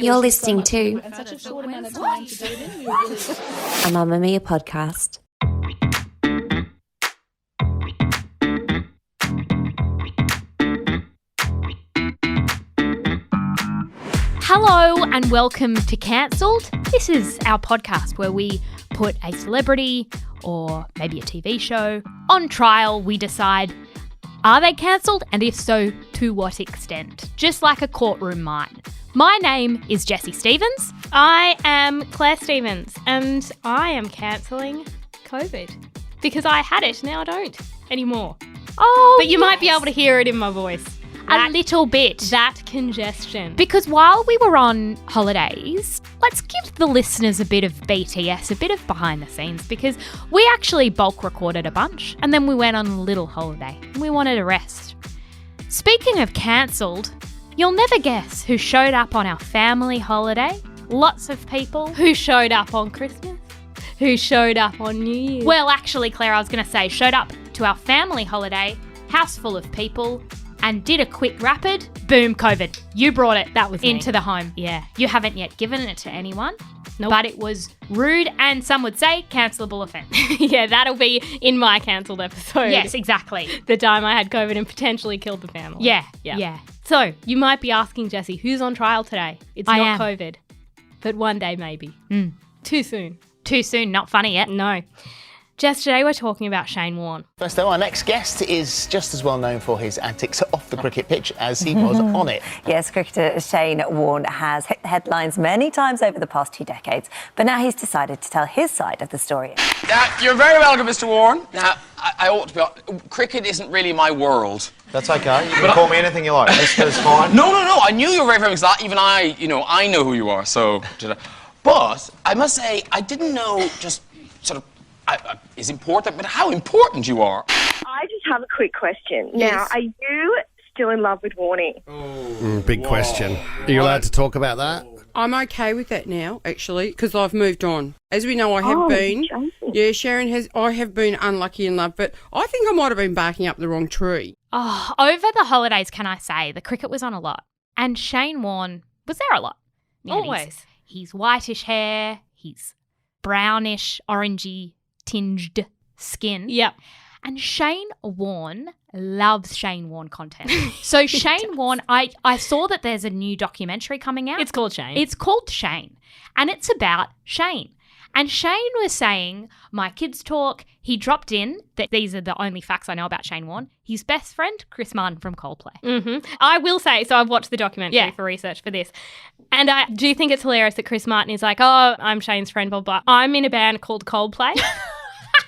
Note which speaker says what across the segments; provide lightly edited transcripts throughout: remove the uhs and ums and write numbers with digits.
Speaker 1: You're listening to
Speaker 2: such a short amount of time to do it in.
Speaker 1: a Mamamia podcast.
Speaker 3: Hello and welcome to Cancelled. This is our podcast where we put a celebrity or maybe a TV show on trial. We decide, are they cancelled? And if so, to what extent? Just like a courtroom might. My name is Jessie Stevens.
Speaker 4: I am Claire Stevens and I am cancelling COVID because I had it, now I don't anymore.
Speaker 3: Oh,
Speaker 4: But you might be able to hear it in my voice.
Speaker 3: a little bit.
Speaker 4: That congestion.
Speaker 3: Because while we were on holidays, let's give the listeners a bit of BTS, a bit of behind the scenes, because we actually bulk recorded a bunch and then we went on a little holiday and we wanted a rest. Speaking of cancelled, you'll never guess who showed up on our family holiday. Lots of people.
Speaker 4: Who showed up on Christmas? Who showed up on New Year's?
Speaker 3: Well, actually, Claire, I was going to say, showed up to our family holiday, house full of people, and did a quick rapid, boom, COVID. You brought it
Speaker 4: That was me.
Speaker 3: into the home.
Speaker 4: Yeah.
Speaker 3: You haven't yet given it to anyone,
Speaker 4: Nope.
Speaker 3: but it was rude and some would say cancelable offence.
Speaker 4: Yeah, that'll be in my cancelled episode.
Speaker 3: Yes, exactly.
Speaker 4: The time I had COVID and potentially killed the family.
Speaker 3: Yeah.
Speaker 4: So, you might be asking, Jessie, who's on trial today? It's
Speaker 3: I
Speaker 4: not
Speaker 3: am.
Speaker 4: COVID, but one day maybe.
Speaker 3: Mm.
Speaker 4: Too soon.
Speaker 3: Too soon, not funny yet.
Speaker 4: No. Jess, today we're talking about Shane Warne.
Speaker 5: First though, our next guest is just as well known for his antics off the cricket pitch as he was on it.
Speaker 6: Yes, cricketer Shane Warne has hit the headlines many times over the past 2 decades, but now he's decided to tell his side of the story.
Speaker 7: You're very welcome, Mr. Warne. Now, I ought to be... Cricket isn't really my world.
Speaker 8: That's okay. You can call me anything you like. That's fine.
Speaker 7: No. I knew you were very famous. Even I know who you are, so... But I must say, I didn't know just sort of... is important, but how important you are.
Speaker 9: I just have a quick question. Now, are you still in love with Warnie?
Speaker 10: Big question. Are you allowed to talk about that?
Speaker 11: I'm okay with that now, actually, because I've moved on. As we know, I have been.
Speaker 9: Joking.
Speaker 11: Yeah, Sharon has. I have been unlucky in love, but I think I might have been barking up the wrong tree.
Speaker 3: Oh, over the holidays, can I say, the cricket was on a lot. And Shane Warne was there a lot. You know,
Speaker 4: Always.
Speaker 3: He's whitish hair, he's brownish, orangey tinged skin.
Speaker 4: Yep.
Speaker 3: And Shane Warne loves Shane Warne content. So Shane Warne, I saw that there's a new documentary coming out.
Speaker 4: It's called Shane.
Speaker 3: It's called Shane. And it's about Shane. And Shane was saying, my kids talk. He dropped in, that these are the only facts I know about Shane Warne. His best friend, Chris Martin from Coldplay.
Speaker 4: Mm-hmm. I will say, so I've watched the documentary for research for this. And I do think it's hilarious that Chris Martin is like, oh, I'm Shane's friend, blah, blah. I'm in a band called Coldplay.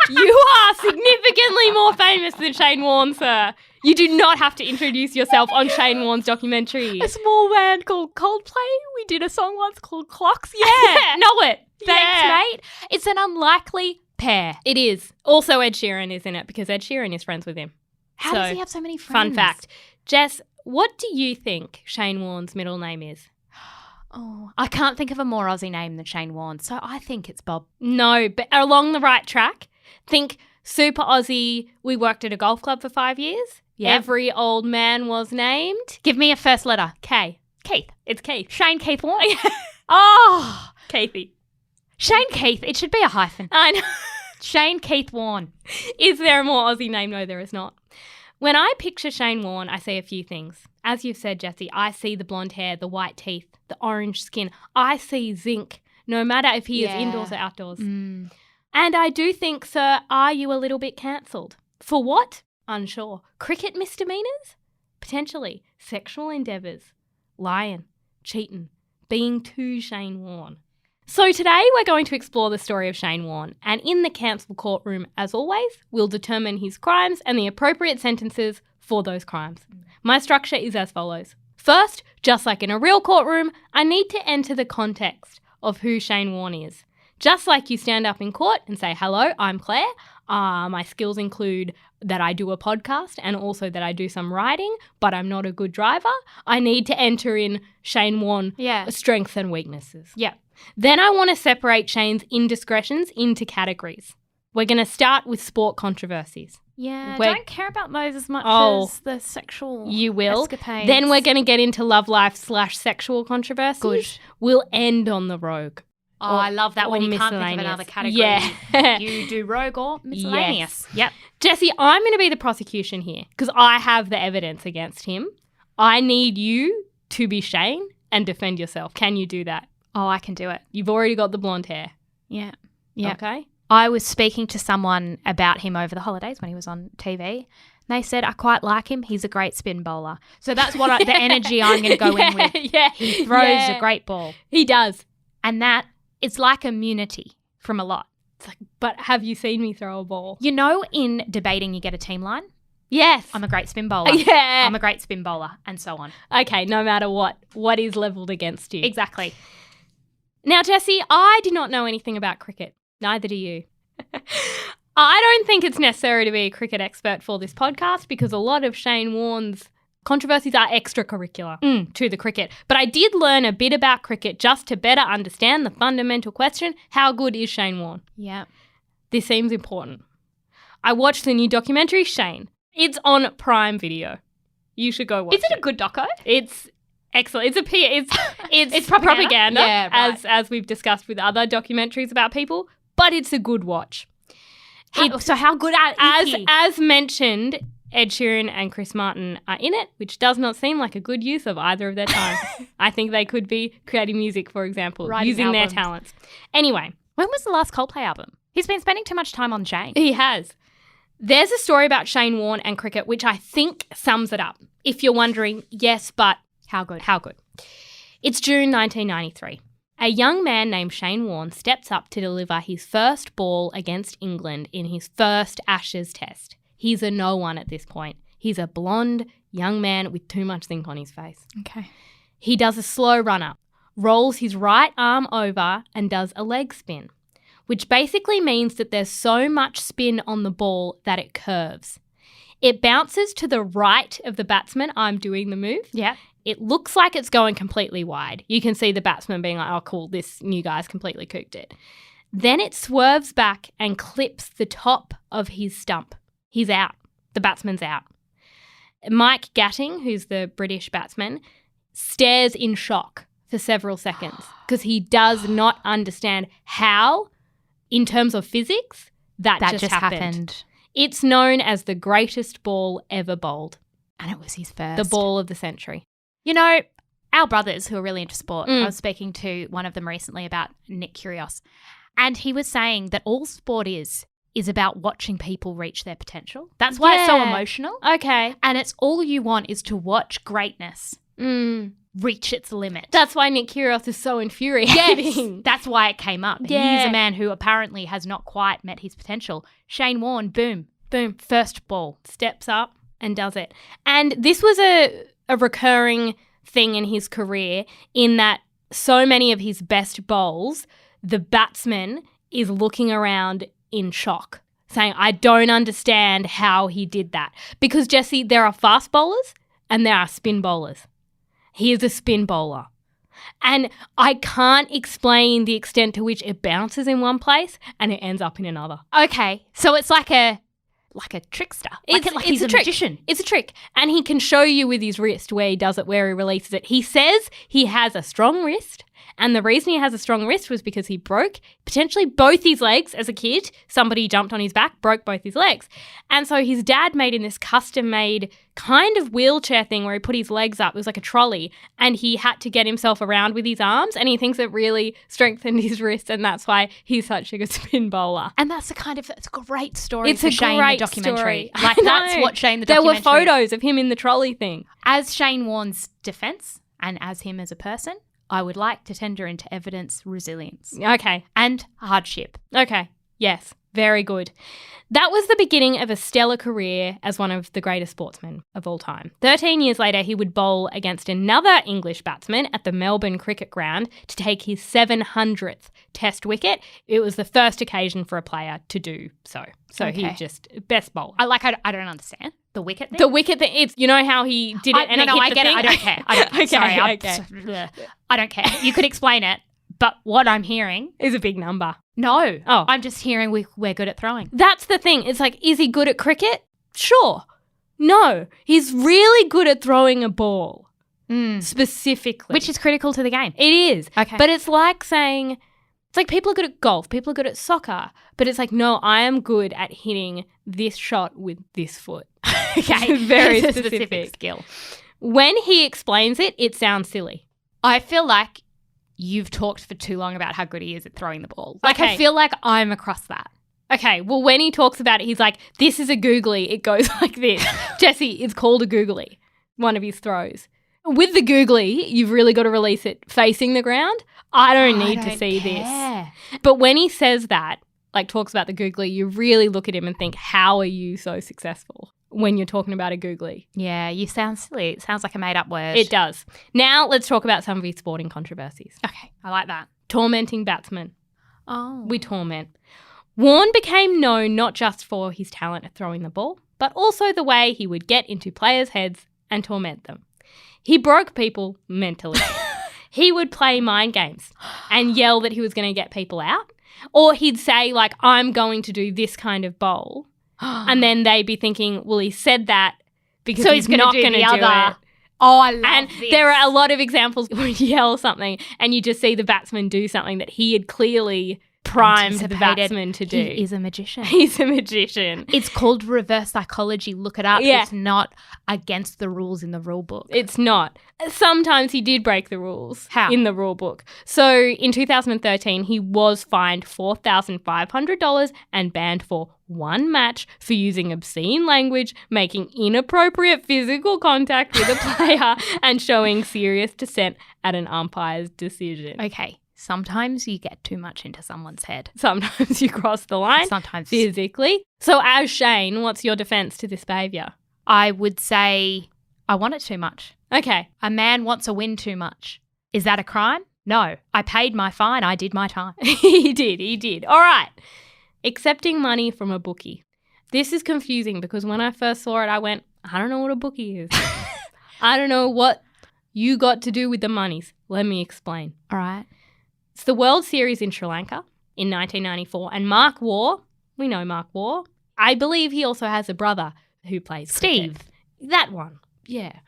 Speaker 4: You are significantly more famous than Shane Warne, sir. You do not have to introduce yourself on Shane Warne's documentary.
Speaker 3: A small band called Coldplay. We did a song once called Clocks.
Speaker 4: Yeah.
Speaker 3: Know it. Thanks,
Speaker 4: Yeah.
Speaker 3: mate. It's an unlikely pair.
Speaker 4: It is. Also, Ed Sheeran is in it because Ed Sheeran is friends with him.
Speaker 3: How does he have so many friends?
Speaker 4: Fun fact. Jess, what do you think Shane Warne's middle name is?
Speaker 3: Oh, I can't think of a more Aussie name than Shane Warne, so I think it's Bob.
Speaker 4: No, but along the right track. Think super Aussie. We worked at a golf club for 5 years.
Speaker 3: Yeah.
Speaker 4: Every old man was named
Speaker 3: Give me a first letter.
Speaker 4: K.
Speaker 3: Keith.
Speaker 4: It's Keith.
Speaker 3: Shane Keith Warne. Oh,
Speaker 4: Keithy.
Speaker 3: Shane Keith. It should be a hyphen.
Speaker 4: I know.
Speaker 3: Shane Keith Warne.
Speaker 4: Is there a more Aussie name? No, there is not. When I picture Shane Warne, I see a few things. As you've said, Jessie, I see the blonde hair, the white teeth, the orange skin. I see zinc, no matter if he is indoors or outdoors.
Speaker 3: Mm.
Speaker 4: And I do think, sir, are you a little bit cancelled? For what? Unsure. Cricket misdemeanours? Potentially. Sexual endeavours. Lying. Cheating. Being too Shane Warne. So today we're going to explore the story of Shane Warne, and in the cancel courtroom, as always, we'll determine his crimes and the appropriate sentences for those crimes. My structure is as follows. First, just like in a real courtroom, I need to enter the context of who Shane Warne is. Just like you stand up in court and say, hello, I'm Claire. My skills include that I do a podcast and also that I do some writing, but I'm not a good driver. I need to enter in Shane Warne strengths and weaknesses.
Speaker 3: Yeah.
Speaker 4: Then I want to separate Shane's indiscretions into categories. We're going to start with sport controversies.
Speaker 3: Yeah,
Speaker 4: We're-
Speaker 3: don't care about those as much
Speaker 4: Oh.
Speaker 3: as the sexual
Speaker 4: You will.
Speaker 3: escapades.
Speaker 4: Then we're going to get into love life / sexual controversies.
Speaker 3: Good.
Speaker 4: We'll end on the rogue.
Speaker 3: Oh, I love that
Speaker 4: or
Speaker 3: when you can't think of
Speaker 4: miscellaneous.
Speaker 3: another category.
Speaker 4: Yeah.
Speaker 3: You do rogue or miscellaneous. Yep.
Speaker 4: Jessie, I'm going to be the prosecution here because I have the evidence against him. I need you to be Shane and defend yourself. Can you do that?
Speaker 3: Oh, I can do it.
Speaker 4: You've already got the blonde hair.
Speaker 3: Yeah. Yeah.
Speaker 4: Okay.
Speaker 3: I was speaking to someone about him over the holidays when he was on TV. They said, I quite like him. He's a great spin bowler. So that's what the energy I'm going to go in with.
Speaker 4: Yeah.
Speaker 3: He throws a great ball.
Speaker 4: He does.
Speaker 3: And that, it's like immunity from a lot.
Speaker 4: It's like, but have you seen me throw a ball?
Speaker 3: You know, in debating, you get a team line.
Speaker 4: Yes.
Speaker 3: I'm a great spin bowler.
Speaker 4: Yeah.
Speaker 3: I'm a great spin bowler, and so on.
Speaker 4: Okay, no matter what is levelled against you.
Speaker 3: Exactly.
Speaker 4: Now, Jessie, I do not know anything about cricket. Neither do you. I don't think it's necessary to be a cricket expert for this podcast because a lot of Shane Warne's controversies are extracurricular to the cricket. But I did learn a bit about cricket just to better understand the fundamental question, how good is Shane Warne?
Speaker 3: Yeah.
Speaker 4: This seems important. I watched the new documentary, Shane. It's on Prime Video. You should go watch it.
Speaker 3: Is it a good doco?
Speaker 4: It's excellent. It's
Speaker 3: It's propaganda? Yeah, right.
Speaker 4: as we've discussed with other documentaries about people, but it's a good watch.
Speaker 3: So how good is he?
Speaker 4: As mentioned, Ed Sheeran and Chris Martin are in it, which does not seem like a good use of either of their time. I think they could be creating music, for example,
Speaker 3: Writing
Speaker 4: using
Speaker 3: albums.
Speaker 4: their talents. Anyway,
Speaker 3: When was the last Coldplay album? He's been spending too much time on Shane.
Speaker 4: he has. There's a story about Shane Warne and cricket, which I think sums it up. If you're wondering, yes, but
Speaker 3: How good?
Speaker 4: how good? It's June 1993. A young man named Shane Warne steps up to deliver his first ball against England in his first Ashes test. He's a no one at this point. He's a blonde young man with too much zinc on his face.
Speaker 3: Okay.
Speaker 4: He does a slow run-up, rolls his right arm over and does a leg spin, which basically means that there's so much spin on the ball that it curves. It bounces to the right of the batsman. I'm doing the move.
Speaker 3: Yeah.
Speaker 4: It looks like it's going completely wide. You can see the batsman being like, oh, cool, this new guy's completely cooked it. Then it swerves back and clips the top of his stump. He's out. The batsman's out. Mike Gatting, who's the British batsman, stares in shock for several seconds because he does not understand how, in terms of physics, that just happened. It's known as the greatest ball ever bowled.
Speaker 3: And it was his first.
Speaker 4: The ball of the century.
Speaker 3: You know, our brothers who are really into sport,
Speaker 4: Mm.
Speaker 3: I was speaking to one of them recently about Nick Kyrgios, and he was saying that all sport is about watching people reach their potential. That's why it's so
Speaker 4: Yeah.
Speaker 3: emotional.
Speaker 4: Okay.
Speaker 3: And it's all you want is to watch greatness reach its limit.
Speaker 4: That's why Nick Kyrgios is so infuriating.
Speaker 3: Yes, that's why it came up.
Speaker 4: Yeah.
Speaker 3: He's a man who apparently has not quite met his potential. Shane Warne, boom, first ball.
Speaker 4: Steps up and does it. And this was a recurring thing in his career in that so many of his best bowls, the batsman is looking around in shock, saying, I don't understand how he did that. Because, Jessie, there are fast bowlers and there are spin bowlers. He is a spin bowler. And I can't explain the extent to which it bounces in one place and it ends up in another.
Speaker 3: Okay, so it's like a trickster. Like he's a
Speaker 4: trick.
Speaker 3: magician.
Speaker 4: It's a trick. And he can show you with his wrist where he does it, where he releases it. He says he has a strong wrist. And the reason he has a strong wrist was because he broke potentially both his legs as a kid. Somebody jumped on his back, broke both his legs. And so his dad made him this custom-made kind of wheelchair thing where he put his legs up. It was like a trolley. And he had to get himself around with his arms. And he thinks it really strengthened his wrist. And that's why he's such a good spin bowler.
Speaker 3: And that's it's a great story
Speaker 4: It's
Speaker 3: for
Speaker 4: a
Speaker 3: Shane
Speaker 4: great
Speaker 3: the documentary.
Speaker 4: story.
Speaker 3: Like
Speaker 4: I
Speaker 3: that's
Speaker 4: know.
Speaker 3: what Shane the
Speaker 4: There were
Speaker 3: documentary.
Speaker 4: photos of him in the trolley thing.
Speaker 3: As Shane Warne's defence and as him as a person, I would like to tender into evidence resilience
Speaker 4: Okay.
Speaker 3: and hardship.
Speaker 4: Okay. Yes. Very good. That was the beginning of a stellar career as one of the greatest sportsmen of all time. 13 years later, he would bowl against another English batsman at the Melbourne Cricket Ground to take his 700th Test wicket. It was the first occasion for a player to do so. So he
Speaker 3: Okay.
Speaker 4: just best bowler.
Speaker 3: I don't understand the wicket thing.
Speaker 4: The wicket thing, it's, you know how he did it and it hit
Speaker 3: I
Speaker 4: the
Speaker 3: get
Speaker 4: thing?
Speaker 3: it. I don't care. I don't,
Speaker 4: Okay,
Speaker 3: sorry,
Speaker 4: okay.
Speaker 3: I don't care. You could explain it, but what I'm hearing,
Speaker 4: Is a big number.
Speaker 3: no.
Speaker 4: Oh.
Speaker 3: I'm just hearing we're good at throwing.
Speaker 4: That's the thing. It's like, is he good at cricket? Sure. No, he's really good at throwing a ball. Specifically.
Speaker 3: Which is critical to the game.
Speaker 4: It is.
Speaker 3: Okay.
Speaker 4: But it's like saying, it's like people are good at golf, people are good at soccer, but it's like, no, I am good at hitting this shot with this foot.
Speaker 3: Okay.
Speaker 4: Very
Speaker 3: It's a
Speaker 4: specific
Speaker 3: skill.
Speaker 4: When he explains it, it sounds silly.
Speaker 3: I feel like you've talked for too long about how good he is at throwing the ball. Like,
Speaker 4: Okay.
Speaker 3: I feel like I'm across that.
Speaker 4: Okay, well, when he talks about it, he's like, this is a googly. It goes like this. Jesse, it's called a googly, one of his throws. With the googly, you've really got to release it facing the ground. I don't need to see this. But when he says that, like talks about the googly, you really look at him and think, how are you so successful when you're talking about a googly?
Speaker 3: Yeah, you sound silly. It sounds like a made-up word.
Speaker 4: It does. Now let's talk about some of his sporting controversies.
Speaker 3: Okay, I like that.
Speaker 4: Tormenting batsmen.
Speaker 3: Oh.
Speaker 4: We torment. Warne became known not just for his talent at throwing the ball, but also the way he would get into players' heads and torment them. He broke people mentally. He would play mind games and yell that he was going to get people out. Or he'd say, like, I'm going to do this kind of bowl. And then they'd be thinking, well, he said that because
Speaker 3: So
Speaker 4: he's
Speaker 3: he's
Speaker 4: not
Speaker 3: gonna
Speaker 4: going
Speaker 3: do
Speaker 4: to
Speaker 3: the
Speaker 4: do
Speaker 3: other.
Speaker 4: it.
Speaker 3: Oh, I love
Speaker 4: And
Speaker 3: this.
Speaker 4: there are a lot of examples where you yell something and you just see the batsman do something that he had clearly primed the
Speaker 3: Anticipated.
Speaker 4: batsman to do.
Speaker 3: He is a magician.
Speaker 4: He's a magician.
Speaker 3: It's called reverse psychology. Look it up.
Speaker 4: Yeah.
Speaker 3: It's not against the rules in the rule book.
Speaker 4: It's not. Sometimes he did break the rules
Speaker 3: How?
Speaker 4: in the rule book. So in 2013, he was fined $4,500 and banned for one match for using obscene language, making inappropriate physical contact with a player, and showing serious dissent at an umpire's decision.
Speaker 3: Okay. Sometimes you get too much into someone's head.
Speaker 4: Sometimes you cross the line
Speaker 3: Sometimes.
Speaker 4: physically. So as Shane, what's your defense to this behaviour?
Speaker 3: I would say I want it too much.
Speaker 4: Okay.
Speaker 3: A man wants a win too much. Is that a crime? No. I paid my fine. I did my time.
Speaker 4: He did. All right. Accepting money from a bookie. This is confusing because when I first saw it, I went, I don't know what a bookie is. I don't know what you got to do with the monies. Let me explain.
Speaker 3: All right.
Speaker 4: It's the World Series in Sri Lanka in 1994. And Mark Waugh, we know Mark Waugh. I believe he also has a brother who plays
Speaker 3: Steve.
Speaker 4: cricket. That one. Yeah.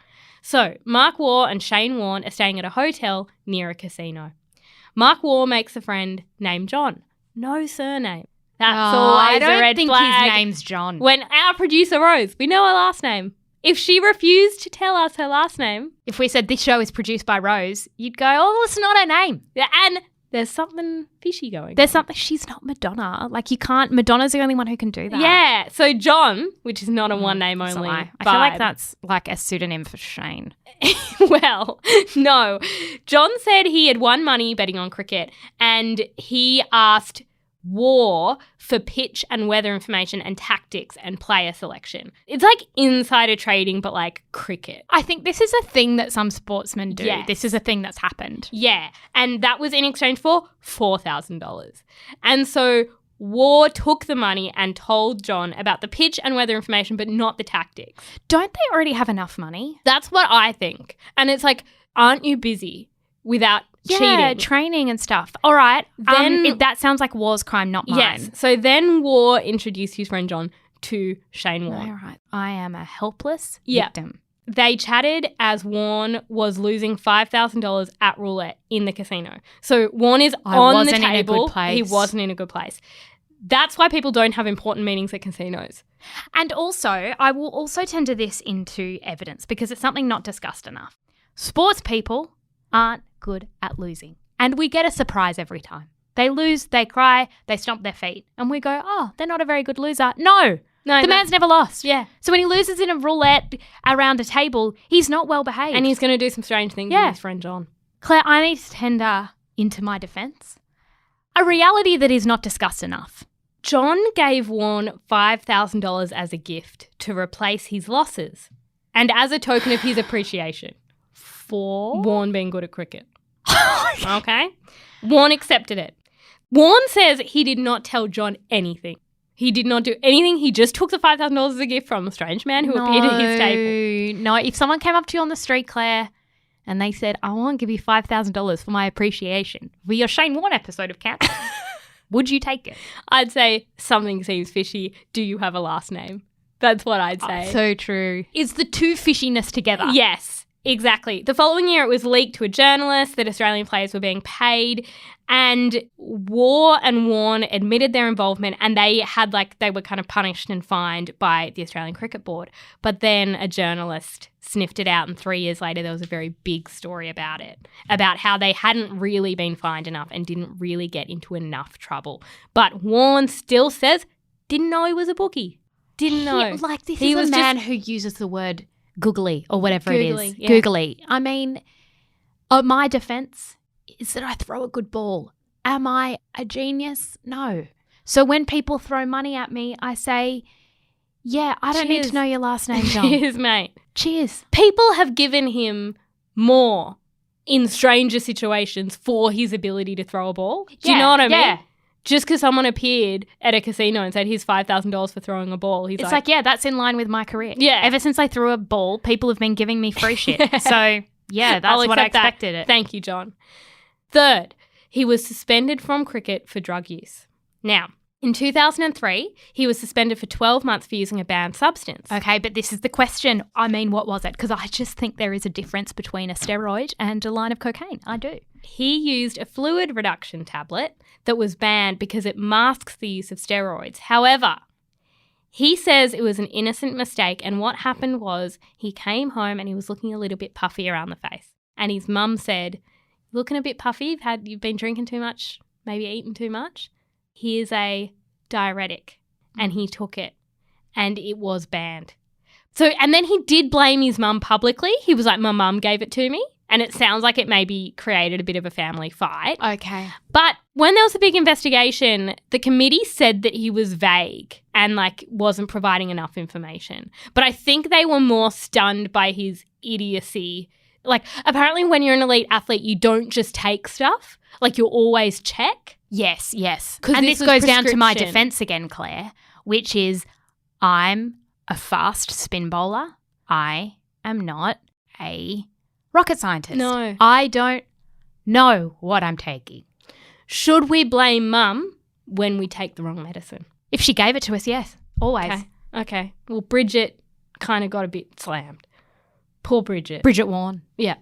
Speaker 4: So Mark Waugh and Shane Warne are staying at a hotel near a casino. Mark Waugh makes a friend named John. No surname. That's always
Speaker 3: I don't
Speaker 4: a red
Speaker 3: think
Speaker 4: flag.
Speaker 3: his name's John.
Speaker 4: When our producer Rose, we know her last name. If she refused to tell us her last name,
Speaker 3: If we said this show is produced by Rose, you'd go, oh, it's not her name.
Speaker 4: and there's something fishy going
Speaker 3: There's
Speaker 4: on.
Speaker 3: something, she's not Madonna. Like you can't, Madonna's the only one who can do that.
Speaker 4: Yeah. So John, which is not a one name
Speaker 3: It's a
Speaker 4: only.
Speaker 3: lie. I feel like
Speaker 4: vibe.
Speaker 3: that's like a pseudonym for Shane.
Speaker 4: Well, no. John said he had won money betting on cricket and he asked Waugh for pitch and weather information and tactics and player selection. It's like insider trading, but like cricket.
Speaker 3: I think this is a thing that some sportsmen do.
Speaker 4: Yes.
Speaker 3: This is a thing that's happened.
Speaker 4: Yeah. And that was in exchange for $4,000. And so Waugh took the money and told John about the pitch and weather information, but not the tactics.
Speaker 3: Don't they already have enough money?
Speaker 4: That's what I think. And it's like, aren't you busy without
Speaker 3: Yeah,
Speaker 4: cheating?
Speaker 3: training and stuff. All right.
Speaker 4: Then-
Speaker 3: that sounds like Waugh's crime, not mine.
Speaker 4: Yes. So then Waugh introduced his friend John to Shane Warne.
Speaker 3: All right. I am a helpless
Speaker 4: Yeah.
Speaker 3: victim.
Speaker 4: They chatted as Warne was losing $5,000 at roulette in the casino. So Warne is
Speaker 3: I
Speaker 4: on the
Speaker 3: wasn't in a
Speaker 4: table.
Speaker 3: good place.
Speaker 4: He wasn't in a good place. That's why people don't have important meetings at casinos.
Speaker 3: And also, I will also tender this into evidence because it's something not discussed enough. Sports people aren't good at losing. And we get a surprise every time. They lose, they cry, they stomp their feet. And we go, oh, they're not a very good loser. No, the man's never lost.
Speaker 4: Yeah.
Speaker 3: So when he loses in a roulette around a table, he's not well behaved.
Speaker 4: And he's going to do some strange things
Speaker 3: Yeah.
Speaker 4: with his friend John.
Speaker 3: Claire, I need to tender into my defense a reality that is not discussed enough.
Speaker 4: John gave Warne $5,000 as a gift to replace his losses and as a token of his appreciation for Warne being good at cricket. Okay? Warne accepted it. Warne says he did not tell John anything. He did not do anything. He just took the $5,000 as a gift from a strange man who appeared at his table.
Speaker 3: No, if someone came up to you on the street, Claire, and they said, I want to give you $5,000 for my appreciation for your Shane Warne episode of Cats, would you take it?
Speaker 4: I'd say something seems fishy. Do you have a last name? That's what I'd say.
Speaker 3: So true. Is the two fishiness together?
Speaker 4: Yes, exactly. The following year, it was leaked to a journalist that Australian players were being paid, and Warne and Warne admitted their involvement, and they were kind of punished and fined by the Australian Cricket Board. But then a journalist sniffed it out, and 3 years later, there was a very big story about it, about how they hadn't really been fined enough and didn't really get into enough trouble. But Warne still says, didn't know he was a bookie. Didn't know.
Speaker 3: Yeah, like this is a man who uses the word googly or whatever
Speaker 4: Googly,
Speaker 3: it is.
Speaker 4: yeah.
Speaker 3: Googly. I mean, my defense is that I throw a good ball. Am I a genius? No. So when people throw money at me, I say, yeah, I don't need
Speaker 4: Cheers.
Speaker 3: to know your last name, John.
Speaker 4: Cheers, mate.
Speaker 3: Cheers.
Speaker 4: People have given him more in stranger situations for his ability to throw a ball. Do you know what I mean?
Speaker 3: Yeah.
Speaker 4: Just because someone appeared at a casino and said, here's $5,000 for throwing a ball. He's
Speaker 3: It's like, yeah, that's in line with my career.
Speaker 4: Yeah.
Speaker 3: Ever since I threw a ball, people have been giving me free shit.
Speaker 4: Yeah.
Speaker 3: So, yeah, that's
Speaker 4: I'll
Speaker 3: what I
Speaker 4: accept that.
Speaker 3: expected it.
Speaker 4: Thank you, John. Third, he was suspended from cricket for drug use. Now, in 2003, he was suspended for 12 months for using a banned substance.
Speaker 3: Okay, but this is the question. I mean, what was it? Because I just think there is a difference between a steroid and a line of cocaine. I do.
Speaker 4: He used a fluid reduction tablet that was banned because it masks the use of steroids. However, he says it was an innocent mistake, and what happened was he came home and he was looking a little bit puffy around the face. And his mum said, looking a bit puffy, you've been drinking too much, maybe eating too much. Here's a diuretic. And he took it, and it was banned. So, and then he did blame his mum publicly. He was like, my mum gave it to me. And it sounds like it maybe created a bit of a family fight.
Speaker 3: Okay.
Speaker 4: But when there was a big investigation, the committee said that he was vague and wasn't providing enough information. But I think they were more stunned by his idiocy. Apparently when you're an elite athlete, you don't just take stuff. You always check.
Speaker 3: Yes.
Speaker 4: And
Speaker 3: And
Speaker 4: this
Speaker 3: this
Speaker 4: was
Speaker 3: goes down to my
Speaker 4: prescription.
Speaker 3: defense again, Claire, which is I'm a fast spin bowler. I am not a rocket scientist.
Speaker 4: No.
Speaker 3: I don't know what I'm taking.
Speaker 4: Should we blame mum when we take the wrong medicine?
Speaker 3: If she gave it to us, yes, always.
Speaker 4: Okay. Well, Bridget kind of got a bit slammed. Poor Bridget.
Speaker 3: Bridget Warne.
Speaker 4: Yeah.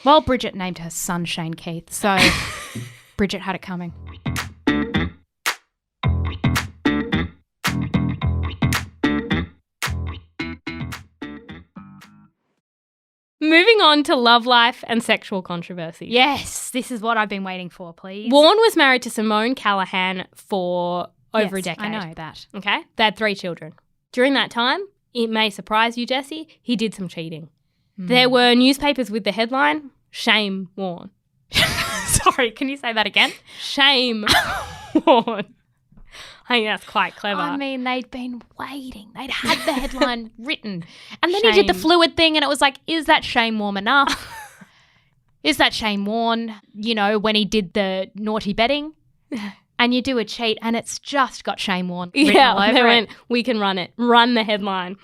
Speaker 3: Well, Bridget named her son Shane Keith, so Bridget had it coming.
Speaker 4: Moving on to love life and sexual controversy.
Speaker 3: Yes, this is what I've been waiting for, please.
Speaker 4: Warne was married to Simone Callahan for over a
Speaker 3: Yes,
Speaker 4: decade.
Speaker 3: I know that.
Speaker 4: Okay? They had 3 children. During that time, it may surprise you, Jessie, he did some cheating. There were newspapers with the headline, Shame Warne.
Speaker 3: Sorry, can you say that again?
Speaker 4: Shame Warne. I think that's quite clever.
Speaker 3: I mean, they'd been waiting. They'd had the headline written. And then he did the
Speaker 4: Shame.
Speaker 3: fluid thing and it was like, is that Shane Warne enough? Is that Shane Warne, when he did the naughty betting? And you do a cheat and it's just got Shane Warne written all over
Speaker 4: they
Speaker 3: it.
Speaker 4: went, we can run it. Run the headline.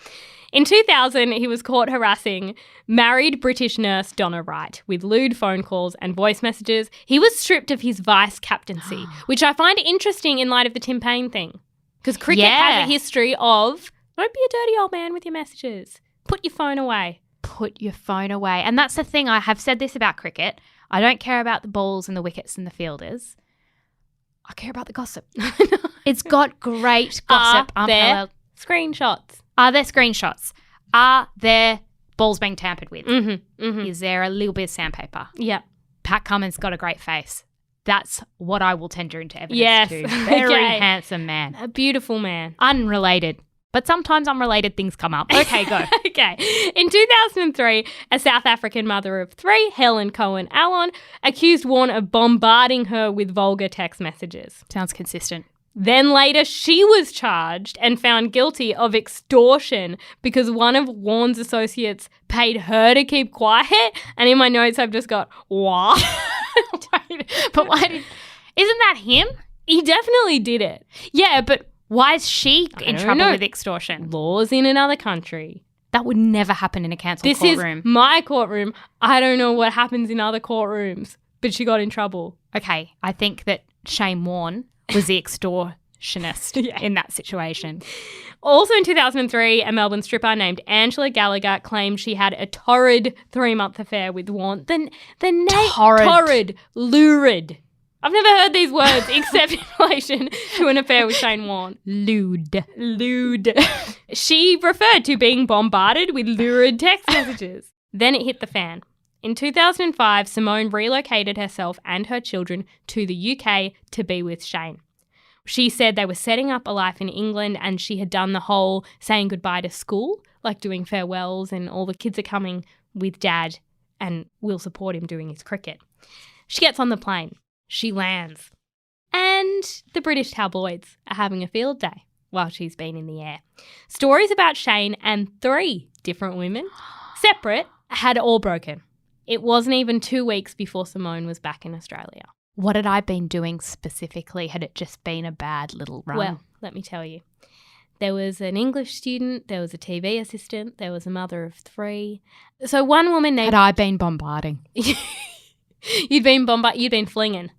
Speaker 4: In 2000, he was caught harassing married British nurse Donna Wright with lewd phone calls and voice messages. He was stripped of his vice captaincy, which I find interesting in light of the Tim Payne thing. Because cricket has a history of, don't be a dirty old man with your messages. Put your phone away.
Speaker 3: Put your phone away. And that's the thing. I have said this about cricket. I don't care about the balls and the wickets and the fielders. I care about the gossip. It's got great gossip.
Speaker 4: Are there screenshots?
Speaker 3: Are there screenshots? Are there balls being tampered with?
Speaker 4: Mm-hmm, mm-hmm.
Speaker 3: Is there a little bit of sandpaper?
Speaker 4: Yeah.
Speaker 3: Pat Cummins got a great face. That's what I will tender into evidence
Speaker 4: Yes.
Speaker 3: to. Very
Speaker 4: Okay.
Speaker 3: handsome man.
Speaker 4: A beautiful man.
Speaker 3: Unrelated. But sometimes unrelated things come up. Okay, go.
Speaker 4: Okay. In 2003, a South African mother of 3, Helen Cohen Allon, accused Warne of bombarding her with vulgar text messages.
Speaker 3: Sounds consistent.
Speaker 4: Then later, she was charged and found guilty of extortion because one of Warne's associates paid her to keep quiet. And in my notes, I've just got, what?
Speaker 3: But why did... Isn't that him?
Speaker 4: He definitely did it.
Speaker 3: Yeah, but why is she in
Speaker 4: don't
Speaker 3: trouble
Speaker 4: know.
Speaker 3: with extortion?
Speaker 4: Laws in another country.
Speaker 3: That would never happen in a cancelled
Speaker 4: This
Speaker 3: courtroom.
Speaker 4: is my courtroom. I don't know what happens in other courtrooms, but she got in trouble.
Speaker 3: Okay, I think that Shane Warne was the extortioner. in that situation.
Speaker 4: Also in 2003, a Melbourne stripper named Angela Gallagher claimed she had a torrid 3-month affair with Warne. The name torrid, lurid. I've never heard these words except in relation to an affair with Shane Warne.
Speaker 3: Lewd.
Speaker 4: She referred to being bombarded with lurid text messages. Then it hit the fan. In 2005, Simone relocated herself and her children to the UK to be with Shane. She said they were setting up a life in England and she had done the whole saying goodbye to school, like doing farewells and all the kids are coming with Dad and we'll support him doing his cricket. She gets on the plane. She lands. And the British tabloids are having a field day while she's been in the air. Stories about Shane and 3 different women, separate, had all broken. It wasn't even 2 weeks before Simone was back in Australia.
Speaker 3: What had I been doing specifically? Had it just been a bad little run?
Speaker 4: Well, let me tell you. There was an English student, there was a TV assistant, there was a mother of 3. So one woman named...
Speaker 3: Had I been bombarding?
Speaker 4: You'd been flinging.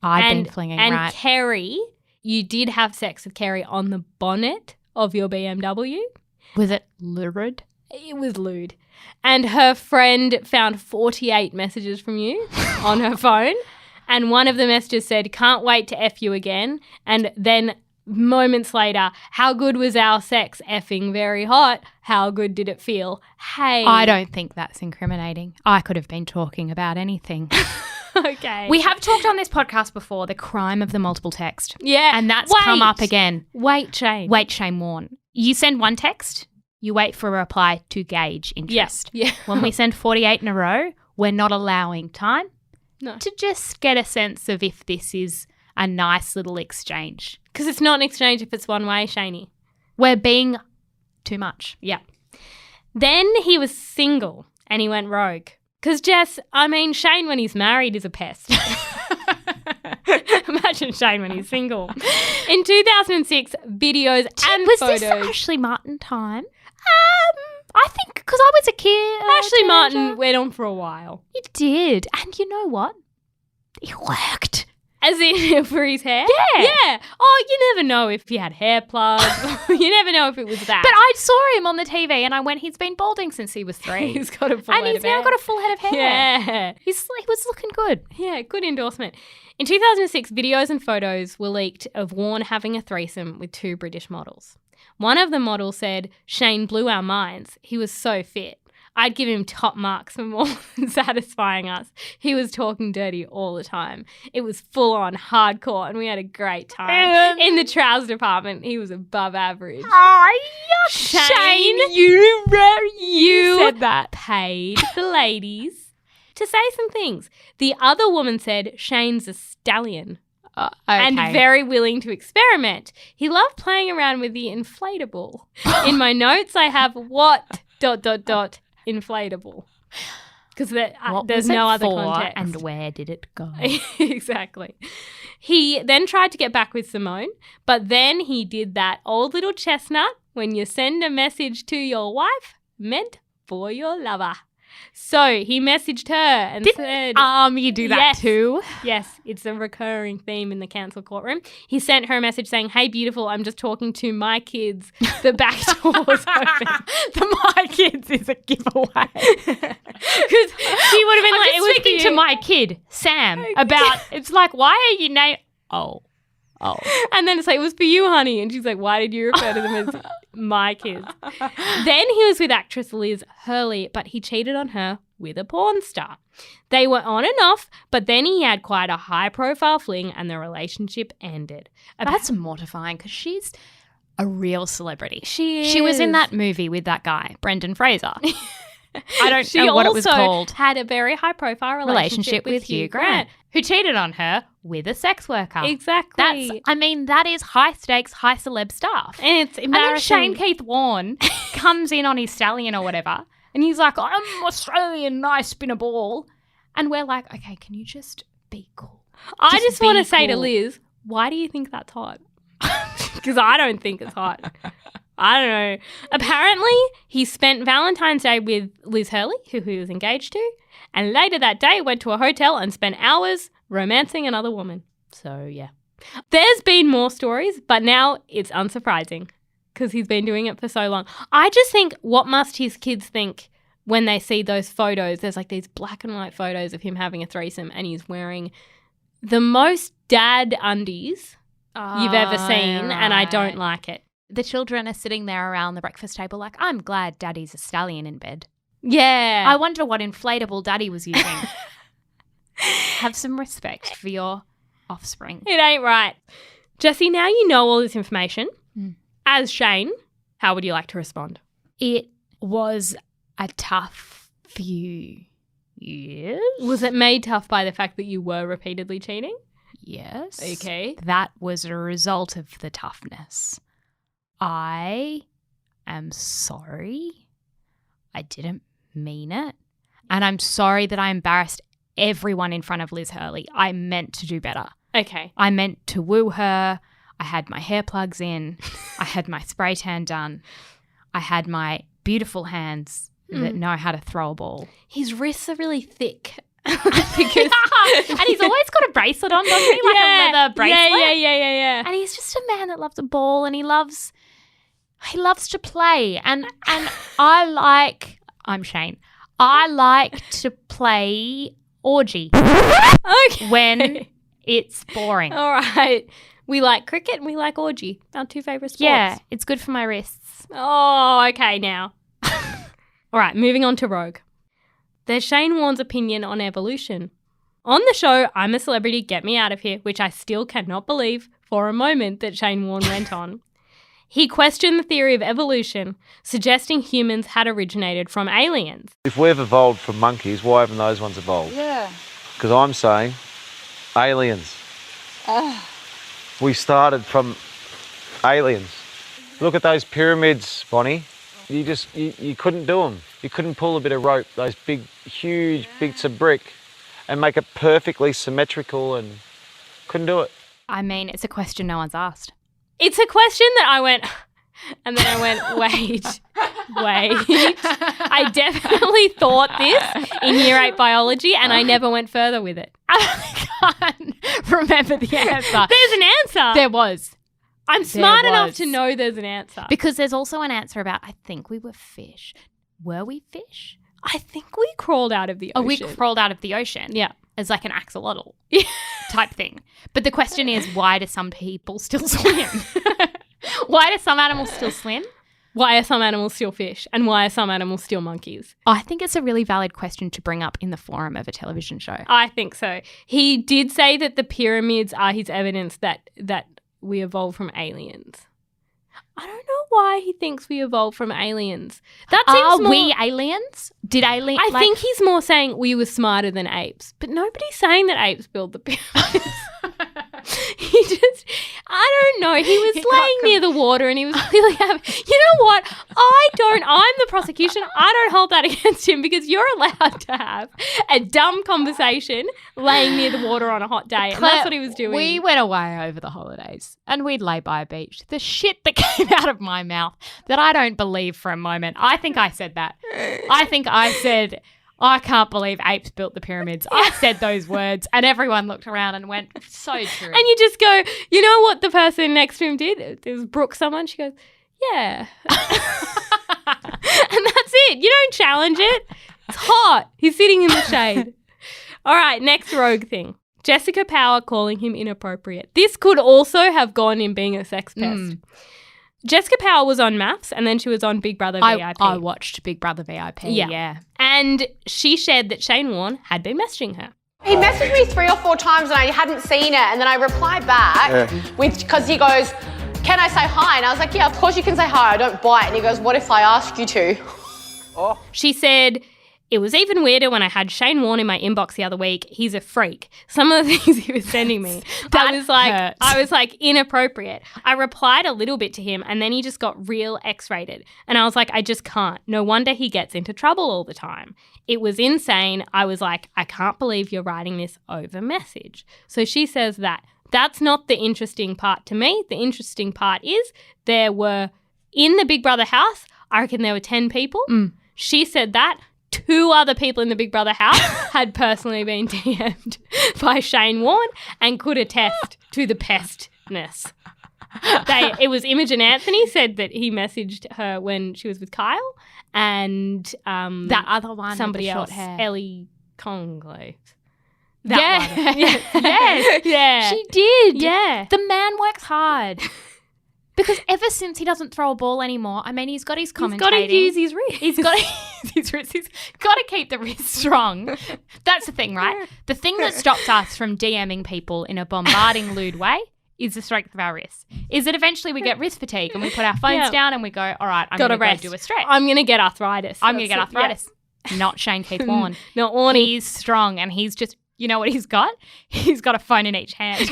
Speaker 3: I'd been flinging,
Speaker 4: and
Speaker 3: right.
Speaker 4: And Kerry, you did have sex with Kerry on the bonnet of your BMW.
Speaker 3: Was it lurid?
Speaker 4: It was lewd. And her friend found 48 messages from you on her phone. And one of the messages said, can't wait to F you again. And then moments later, how good was our sex? Effing very hot. How good did it feel? Hey.
Speaker 3: I don't think that's incriminating. I could have been talking about anything.
Speaker 4: Okay.
Speaker 3: We have talked on this podcast before, the crime of the multiple text.
Speaker 4: Yeah.
Speaker 3: And that's come up again.
Speaker 4: Wait, Shane
Speaker 3: Warne. You send one text, you wait for a reply to gauge interest.
Speaker 4: Yeah.
Speaker 3: When we send 48 in a row, we're not allowing time
Speaker 4: to
Speaker 3: just get a sense of if this is a nice little exchange.
Speaker 4: Because it's not an exchange if it's one way, Shaney.
Speaker 3: We're being too much.
Speaker 4: Yeah. Then he was single and he went rogue. Because Shane when he's married is a pest. Imagine Shane when he's single. In 2006, videos and
Speaker 3: was
Speaker 4: photos.
Speaker 3: Was this Ashley Martin time? I think because I was a kid.
Speaker 4: Ashley Martin went on for a while.
Speaker 3: It did. And you know what? It worked.
Speaker 4: As in for his hair?
Speaker 3: Yeah.
Speaker 4: Oh, you never know if he had hair plugs. You never know if it was that.
Speaker 3: But I saw him on the TV and I went, he's been balding since he was 3.
Speaker 4: He's got a full head of hair.
Speaker 3: And he's now got a full head of hair.
Speaker 4: Yeah.
Speaker 3: He was looking good.
Speaker 4: Yeah, good endorsement. In 2006, videos and photos were leaked of Warne having a threesome with 2 British models. One of the models said, Shane blew our minds. He was so fit. I'd give him top marks for more than satisfying us. He was talking dirty all the time. It was full on hardcore and we had a great time. In the trousers department, he was above average.
Speaker 3: Oh, Shane, you said that.
Speaker 4: Paid the ladies to say some things. The other woman said Shane's a stallion.
Speaker 3: Okay.
Speaker 4: And very willing to experiment. He loved playing around with the inflatable. In my notes, I have what ... inflatable. Because there's no other context.
Speaker 3: And where did it go?
Speaker 4: Exactly. He then tried to get back with Simone, but then he did that old little chestnut when you send a message to your wife meant for your lover. So he messaged her and said...
Speaker 3: you do that too?
Speaker 4: Yes, it's a recurring theme in the cancel courtroom. He sent her a message saying, hey, beautiful, I'm just talking to my kids. The back door's open.
Speaker 3: The my kids is a giveaway.
Speaker 4: Because she would have been like...
Speaker 3: I was speaking to my kid, Sam, about... It's like, why are you named... Oh.
Speaker 4: And then it's like, it was for you, honey. And she's like, why did you refer to them as my kids? Then he was with actress Liz Hurley, but he cheated on her with a porn star. They were on and off, but then he had quite a high-profile fling and the relationship ended.
Speaker 3: That's mortifying because she's a real celebrity.
Speaker 4: She is.
Speaker 3: She was in that movie with that guy, Brendan Fraser. I don't know what it was called.
Speaker 4: She also had a very high-profile relationship with Hugh Grant,
Speaker 3: who cheated on her with a sex worker.
Speaker 4: Exactly.
Speaker 3: That is high-stakes, high celeb stuff.
Speaker 4: And it's embarrassing.
Speaker 3: And then Shane Keith Warne comes in on his stallion or whatever, and he's like, I'm Australian, I spin a ball. And we're like, okay, can you just be cool?
Speaker 4: I just want to say to Liz, why do you think that's hot? Because I don't think it's hot. I don't know. Apparently, he spent Valentine's Day with Liz Hurley, who he was engaged to, and later that day went to a hotel and spent hours romancing another woman. So, yeah. There's been more stories, but now it's unsurprising because he's been doing it for so long. I just think, what must his kids think when they see those photos? There's like these black and white photos of him having a threesome and he's wearing the most dad undies you've ever seen, and I don't like it.
Speaker 3: The children are sitting there around the breakfast table like, I'm glad Daddy's a stallion in bed.
Speaker 4: Yeah.
Speaker 3: I wonder what inflatable Daddy was using. Have some respect for your offspring.
Speaker 4: It ain't right. Jessie, now you know all this information. As Shane, how would you like to respond?
Speaker 3: It was a tough few years.
Speaker 4: Was it made tough by the fact that you were repeatedly cheating?
Speaker 3: Yes.
Speaker 4: Okay.
Speaker 3: That was a result of the toughness. I am sorry. I didn't mean it. And I'm sorry that I embarrassed everyone in front of Liz Hurley. I meant to do better.
Speaker 4: Okay.
Speaker 3: I meant to woo her. I had my hair plugs in. I had my spray tan done. I had my beautiful hands that know how to throw a ball.
Speaker 4: His wrists are really thick.
Speaker 3: And he's always got a bracelet on, doesn't he? Like a leather bracelet.
Speaker 4: Yeah.
Speaker 3: And he's just a man that loves a ball and he loves to play. And I'm Shane. I like to play orgy.
Speaker 4: Okay.
Speaker 3: When it's boring.
Speaker 4: All right. We like cricket and we like orgy. Our two favourite sports.
Speaker 3: Yeah, it's good for my wrists.
Speaker 4: Oh, okay now. All right, moving on to Rogue. There's Shane Warne's opinion on evolution. On the show, I'm a Celebrity, Get Me Out of Here, which I still cannot believe for a moment that Shane Warne went on. He questioned the theory of evolution, suggesting humans had originated from aliens.
Speaker 8: If we've evolved from monkeys, why haven't those ones evolved?
Speaker 2: Yeah.
Speaker 8: Because I'm saying aliens. We started from aliens. Look at those pyramids, Bonnie. You couldn't do them. You couldn't pull a bit of rope, those big, huge bits of brick, and make it perfectly symmetrical, and couldn't do it.
Speaker 3: I mean, it's a question no one's asked.
Speaker 4: It's a question that I went, and then I went, wait. I definitely thought this in Year 8 biology, and I never went further with it.
Speaker 3: I can't remember the answer.
Speaker 4: There's an answer.
Speaker 3: There was.
Speaker 4: I'm smart enough to know there's an answer.
Speaker 3: Because there's also an answer about, I think we were fish. Were we fish?
Speaker 4: I think we crawled out of the ocean.
Speaker 3: Oh, we crawled out of the ocean.
Speaker 4: Yeah.
Speaker 3: As like an axolotl type thing. But the question is, why do some people still swim? Why do some animals still swim?
Speaker 4: Why are some animals still fish? And why are some animals still monkeys?
Speaker 3: I think it's a really valid question to bring up in the forum of a television show.
Speaker 4: I think so. He did say that the pyramids are his evidence that we evolved from aliens. I don't know why he thinks we evolved from aliens. That seems more...
Speaker 3: we aliens? Did aliens...
Speaker 4: I think he's more saying we were smarter than apes. But nobody's saying that apes build the pyramids. I don't know. He was laying near the water and he was clearly having... You know what? I'm the prosecution. I don't hold that against him because you're allowed to have a dumb conversation laying near the water on a hot day. And that's what he was doing.
Speaker 3: We went away over the holidays and we'd lay by a beach. The shit that came out of my mouth that I don't believe for a moment. I think I said that. I think I said... I can't believe apes built the pyramids. I said those words and everyone looked around and went, so true.
Speaker 4: And you just go, you know what the person next to him did? It was Brooke someone. She goes, yeah. And that's it. You don't challenge it. It's hot. He's sitting in the shade. All right, next Rogue thing. Jessica Power calling him inappropriate. This could also have gone in being a sex pest. Jessica Power was on Maths and then she was on Big Brother VIP.
Speaker 3: I watched Big Brother VIP, yeah.
Speaker 4: And she shared that Shane Warne had been messaging her.
Speaker 12: He messaged me 3 or 4 times and I hadn't seen it, and then I replied back because he goes, can I say hi? And I was like, yeah, of course you can say hi, I don't bite. And he goes, what if I ask you to?
Speaker 4: She said, it was even weirder when I had Shane Warne in my inbox the other week. He's a freak. Some of the things he was sending me, I was like, inappropriate. I replied a little bit to him and then he just got real X-rated. And I was like, I just can't. No wonder he gets into trouble all the time. It was insane. I was like, I can't believe you're writing this over message. So she says that. That's not the interesting part to me. The interesting part is there were, in the Big Brother house, I reckon there were 10 people. She said that. 2 other people in the Big Brother house had personally been DM'd by Shane Warne and could attest to the pestness. It was Imogen Anthony said that he messaged her when she was with Kyle, and
Speaker 3: that other one,
Speaker 4: somebody
Speaker 3: with the
Speaker 4: else,
Speaker 3: short hair.
Speaker 4: Ellie Conglove.
Speaker 3: Yeah. She did.
Speaker 4: Yeah.
Speaker 3: The man works hard. Because ever since he doesn't throw a ball anymore, I mean, he's got his commentating.
Speaker 4: He's got to use his wrist.
Speaker 3: He's got to use his wrist. He's got to keep the wrist strong. That's the thing, right? The thing that stops us from DMing people in a bombarding, lewd way is the strength of our wrists. Is that eventually we get wrist fatigue and we put our phones down and we go, all right, I'm going to go do a stretch.
Speaker 4: I'm going to get arthritis.
Speaker 3: I'm going to get arthritis. Yeah. Not Shane Keith Warne.
Speaker 4: Not Warne.
Speaker 3: He's strong and he's just... You know what he's got? He's got a phone in each hand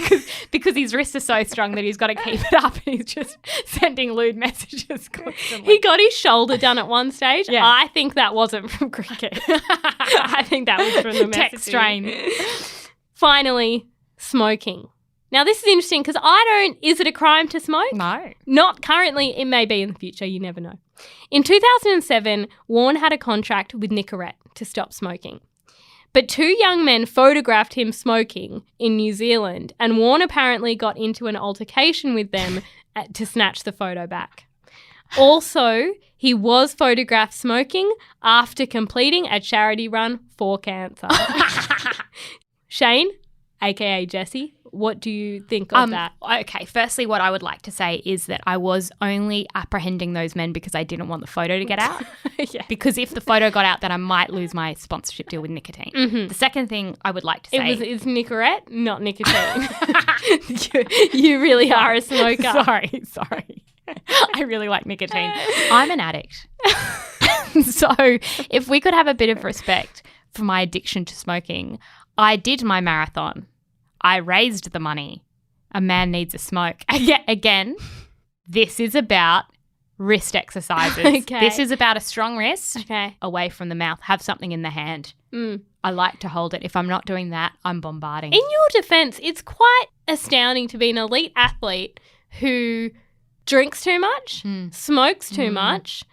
Speaker 3: because his wrists are so strong that he's got to keep it up and he's just sending lewd messages constantly.
Speaker 4: He got his shoulder done at one stage.
Speaker 3: Yeah.
Speaker 4: I think that wasn't from cricket. I think that was from the
Speaker 3: text strain.
Speaker 4: Finally, smoking. Now, this is interesting because is it a crime to smoke?
Speaker 3: No.
Speaker 4: Not currently. It may be in the future. You never know. In 2007, Warne had a contract with Nicorette to stop smoking. But 2 young men photographed him smoking in New Zealand, and Warne apparently got into an altercation with them to snatch the photo back. Also, he was photographed smoking after completing a charity run for cancer. Shane, aka Jessie, what do you think of that?
Speaker 3: Okay, firstly, what I would like to say is that I was only apprehending those men because I didn't want the photo to get out.
Speaker 4: Yeah.
Speaker 3: Because if the photo got out, then I might lose my sponsorship deal with nicotine.
Speaker 4: Mm-hmm.
Speaker 3: The second thing I would like to say...
Speaker 4: It's Nicorette, not nicotine. you really are a smoker.
Speaker 3: Sorry. I really like nicotine. I'm an addict. So if we could have a bit of respect for my addiction to smoking, I did my marathon. I raised the money. A man needs a smoke. Again, this is about wrist exercises.
Speaker 4: Okay.
Speaker 3: This is about a strong wrist
Speaker 4: away
Speaker 3: from the mouth. Have something in the hand.
Speaker 4: Mm.
Speaker 3: I like to hold it. If I'm not doing that, I'm bombarding.
Speaker 4: In your defense, it's quite astounding to be an elite athlete who drinks too much, smokes too much,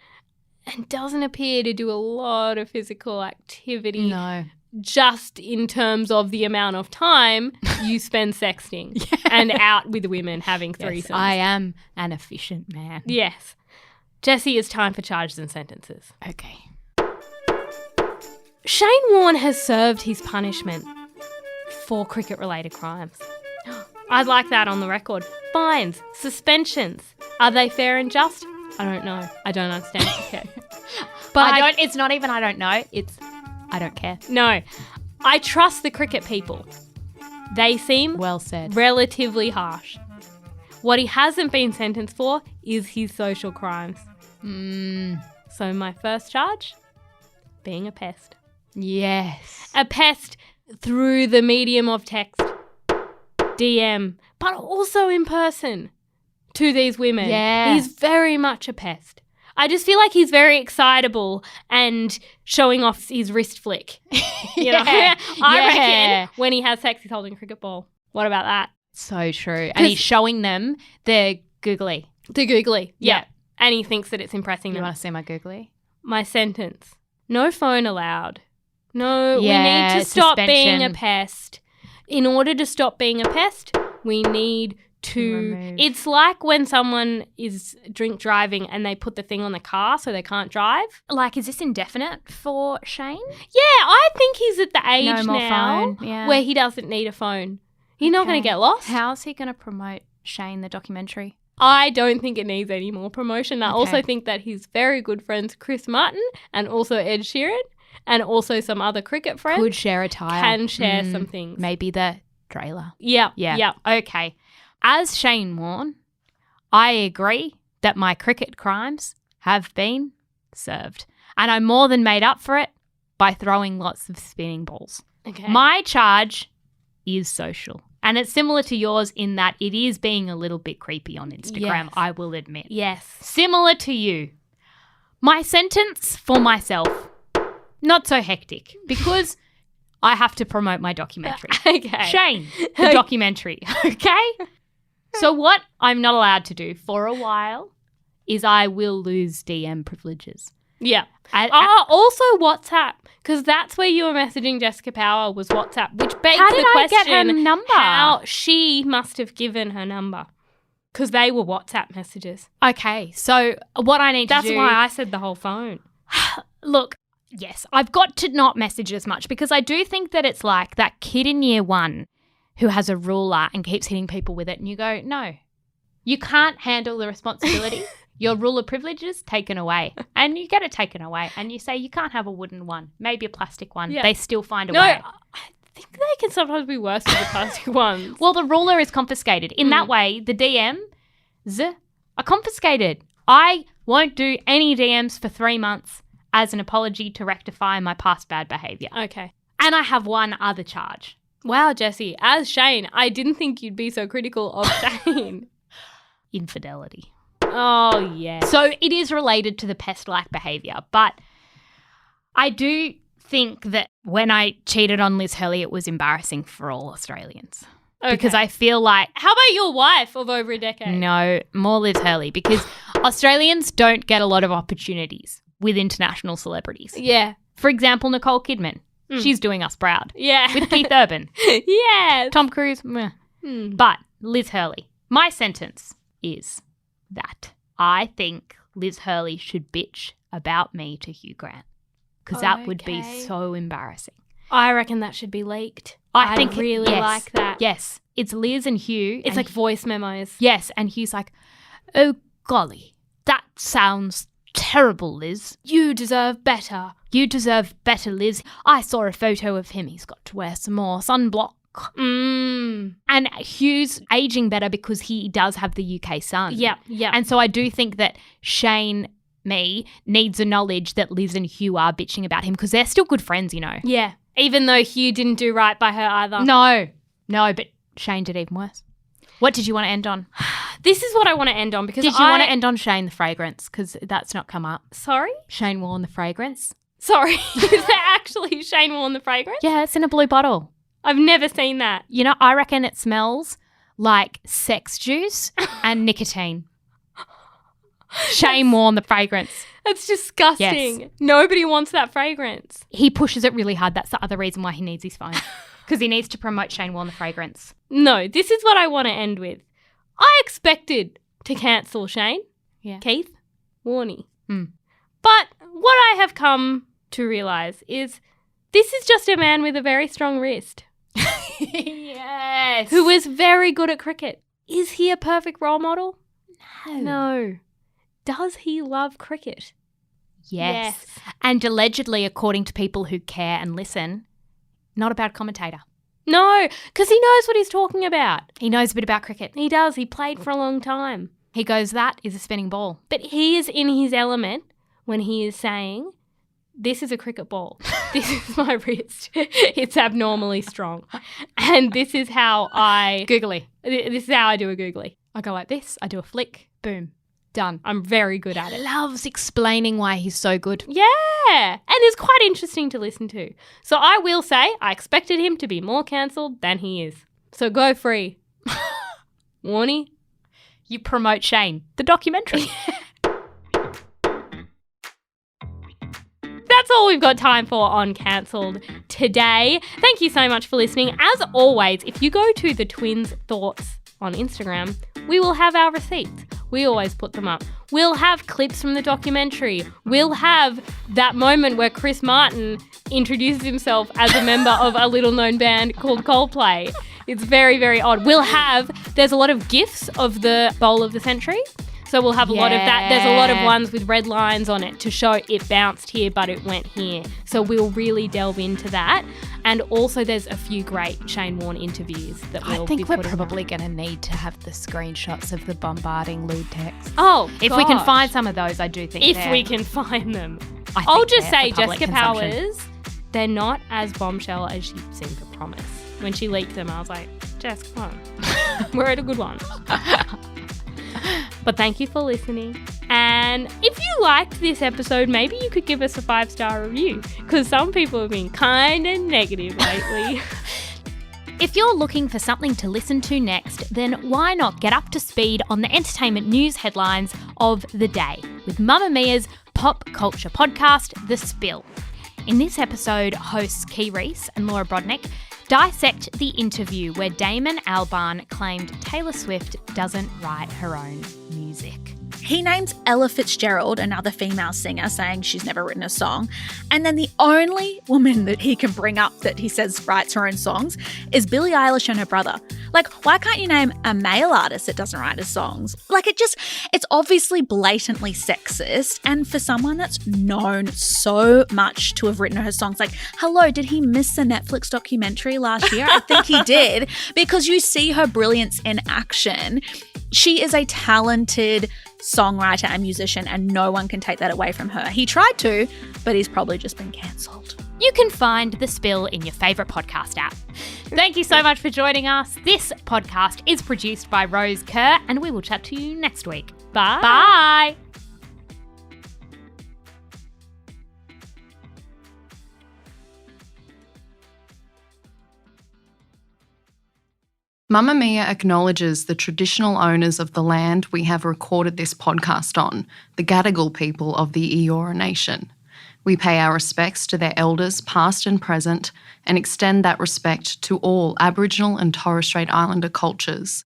Speaker 4: and doesn't appear to do a lot of physical activity.
Speaker 3: No.
Speaker 4: Just in terms of the amount of time you spend sexting and out with women having threesomes.
Speaker 3: Yes, I am an efficient man.
Speaker 4: Yes. Jessie, it's time for charges and sentences.
Speaker 3: Okay.
Speaker 4: Shane Warne has served his punishment for cricket-related crimes. I'd like that on the record. Fines, suspensions. Are they fair and just? I don't know. I don't understand cricket.
Speaker 3: But it's not even I don't know. It's I don't care.
Speaker 4: No. I trust the cricket people. They seem
Speaker 3: well said.
Speaker 4: Relatively harsh. What he hasn't been sentenced for is his social crimes. So my first charge, being a pest.
Speaker 3: Yes.
Speaker 4: A pest through the medium of text, DM, but also in person to these women.
Speaker 3: Yeah.
Speaker 4: He's very much a pest. I just feel like he's very excitable and showing off his wrist flick. You know? I reckon when he has sex, he's holding a cricket ball. What about that?
Speaker 3: So true. And he's showing them their googly.
Speaker 4: The googly. Yeah. And he thinks that it's impressing
Speaker 3: You
Speaker 4: them.
Speaker 3: want to see my googly?
Speaker 4: My sentence. No phone allowed. No,
Speaker 3: Yeah,
Speaker 4: we need to stop being a
Speaker 3: suspension.
Speaker 4: pest. In order to stop being a pest, we need to...
Speaker 3: Remove.
Speaker 4: It's like when someone is drink driving and they put the thing on the car so they can't drive.
Speaker 3: Like, is this indefinite for Shane?
Speaker 4: Yeah, I think he's at the age
Speaker 3: more
Speaker 4: now
Speaker 3: phone, yeah.
Speaker 4: where he doesn't need a phone. He's not going to get lost.
Speaker 3: How's he going to promote Shane, the documentary?
Speaker 4: I don't think it needs any more promotion. I also think that he's very good friends Chris Martin and also Ed Sheeran and also some other cricket friends.
Speaker 3: Could share a tile.
Speaker 4: Can share some things.
Speaker 3: Maybe the trailer.
Speaker 4: Yeah.
Speaker 3: Okay. As Shane Warne, I agree that my cricket crimes have been served. And I more than made up for it by throwing lots of spinning balls.
Speaker 4: Okay.
Speaker 3: My charge is social. And it's similar to yours in that it is being a little bit creepy on Instagram,
Speaker 4: Yes.
Speaker 3: I will admit.
Speaker 4: Yes.
Speaker 3: Similar to you. My sentence for myself, not so hectic, because I have to promote my documentary.
Speaker 4: Okay.
Speaker 3: Shane, the documentary, okay? So what I'm not allowed to do for a while is I will lose DM privileges.
Speaker 4: Yeah. Also WhatsApp, because that's where you were messaging Jessica Power was WhatsApp, which begs the question,
Speaker 3: get her number?
Speaker 4: How she must have given her number, because they were WhatsApp messages.
Speaker 3: Okay, so what I need to do...
Speaker 4: That's why I said the whole phone.
Speaker 3: Look, yes, I've got to not message as much because I do think that it's like that kid in year 1 who has a ruler and keeps hitting people with it, and you go, no, you can't handle the responsibility. Your ruler privilege is taken away, and you get it taken away, and you say you can't have a wooden one, maybe a plastic one. Yeah. They still find a way.
Speaker 4: I think they can sometimes be worse than the plastic ones.
Speaker 3: Well, the ruler is confiscated. In that way, the DMs are confiscated. I won't do any DMs for 3 months as an apology to rectify my past bad behaviour.
Speaker 4: Okay.
Speaker 3: And I have one other charge.
Speaker 4: Wow, Jessie, as Shane, I didn't think you'd be so critical of Shane.
Speaker 3: Infidelity.
Speaker 4: Oh, yeah.
Speaker 3: So it is related to the pest-like behaviour, but I do think that when I cheated on Liz Hurley, it was embarrassing for all Australians. Okay. Because I feel like...
Speaker 4: How about your wife of over a decade?
Speaker 3: No, more Liz Hurley, because Australians don't get a lot of opportunities with international celebrities.
Speaker 4: Yeah.
Speaker 3: For example, Nicole Kidman. She's doing us proud.
Speaker 4: Yeah.
Speaker 3: With Keith Urban.
Speaker 4: Yes.
Speaker 3: Tom Cruise. Meh. But Liz Hurley, my sentence is that I think Liz Hurley should bitch about me to Hugh Grant, because that would be so embarrassing.
Speaker 4: I reckon that should be leaked.
Speaker 3: I think
Speaker 4: really like that.
Speaker 3: Yes. It's Liz and Hugh.
Speaker 4: It's like voice memos.
Speaker 3: Yes. And Hugh's like, oh, golly, that sounds terrible, Liz.
Speaker 4: You deserve better.
Speaker 3: You deserve better, Liz. I saw a photo of him. He's got to wear some more sunblock. And Hugh's aging better because he does have the UK sun.
Speaker 4: Yeah.
Speaker 3: And so I do think that Shane, needs the knowledge that Liz and Hugh are bitching about him because they're still good friends, you know.
Speaker 4: Yeah. Even though Hugh didn't do right by her either.
Speaker 3: No, but Shane did even worse. What did you want to end on?
Speaker 4: This is what I want to end on because
Speaker 3: Did you want to end on Shane the fragrance? Because that's not come up.
Speaker 4: Sorry?
Speaker 3: Shane Warne the fragrance.
Speaker 4: Sorry. Is there actually Shane Warne the fragrance?
Speaker 3: Yeah, it's in a blue bottle.
Speaker 4: I've never seen that.
Speaker 3: You know, I reckon it smells like sex juice and nicotine. Shane Warne the fragrance.
Speaker 4: That's disgusting.
Speaker 3: Yes.
Speaker 4: Nobody wants that fragrance.
Speaker 3: He pushes it really hard. That's the other reason why he needs his phone. Because he needs to promote Shane Warne the fragrance.
Speaker 4: No, this is what I want to end with. I expected to cancel Shane, Keith, Warne. But what I have come to realise is this is just a man with a very strong wrist.
Speaker 3: Yes.
Speaker 4: Who is very good at cricket. Is he a perfect role model? No. Does he love cricket?
Speaker 3: Yes. And allegedly, according to people who care and listen, not a bad commentator.
Speaker 4: No, because he knows what he's talking about.
Speaker 3: He knows a bit about cricket.
Speaker 4: He does. He played for a long time.
Speaker 3: He goes, that is a spinning ball.
Speaker 4: But he is in his element when he is saying, this is a cricket ball. This is my wrist. It's abnormally strong. And this is how I...
Speaker 3: Googly.
Speaker 4: This is how I do a googly.
Speaker 3: I go like this. I do a flick. Boom. Done.
Speaker 4: I'm very good at it.
Speaker 3: Loves explaining why he's so good.
Speaker 4: Yeah. And it's quite interesting to listen to. So I will say I expected him to be more cancelled than he is. So go free. Warnie.
Speaker 3: You promote Shane, the documentary.
Speaker 4: That's all we've got time for on Cancelled today. Thank you so much for listening. As always, if you go to the Twins Thoughts on Instagram, we will have our receipts. We always put them up. We'll have clips from the documentary. We'll have that moment where Chris Martin introduces himself as a member of a little-known band called Coldplay. It's very, very odd. There's a lot of GIFs of the Bowl of the Century. So we'll have a lot of that. There's a lot of ones with red lines on it to show it bounced here, but it went here. So we'll really delve into that. And also there's a few great Shane Warne interviews that we'll be putting.
Speaker 3: I think we're probably going to need to have the screenshots of the bombarding lewd text.
Speaker 4: Oh,
Speaker 3: if we can find some of those, I do think
Speaker 4: if we can find them.
Speaker 3: I'll
Speaker 4: just say Jessica Powers, they're not as bombshell as she seemed to promise. When she leaked them, I was like, Jess, come on. We're at a good one. But thank you for listening. And if you liked this episode, maybe you could give us a 5-star review, because some people have been kind of negative lately.
Speaker 3: If you're looking for something to listen to next, then why not get up to speed on the entertainment news headlines of the day with Mamamia's pop culture podcast, The Spill. In this episode, hosts Key Reese and Laura Brodnick dissect the interview where Damon Albarn claimed Taylor Swift doesn't write her own music.
Speaker 2: He names Ella Fitzgerald, another female singer, saying she's never written a song. And then the only woman that he can bring up that he says writes her own songs is Billie Eilish and her brother. Like, why can't you name a male artist that doesn't write his songs? Like, it's obviously blatantly sexist. And for someone that's known so much to have written her songs, like, hello, did he miss the Netflix documentary last year? I think he did, because you see her brilliance in action. She is a talented songwriter and musician, and no one can take that away from her. He tried to, but he's probably just been cancelled.
Speaker 3: You can find The Spill in your favourite podcast app. Thank you so much for joining us. This podcast is produced by Rose Kerr, and we will chat to you next week. Bye. Bye.
Speaker 13: Mamamia acknowledges the traditional owners of the land we have recorded this podcast on, the Gadigal people of the Eora Nation. We pay our respects to their elders, past and present, and extend that respect to all Aboriginal and Torres Strait Islander cultures.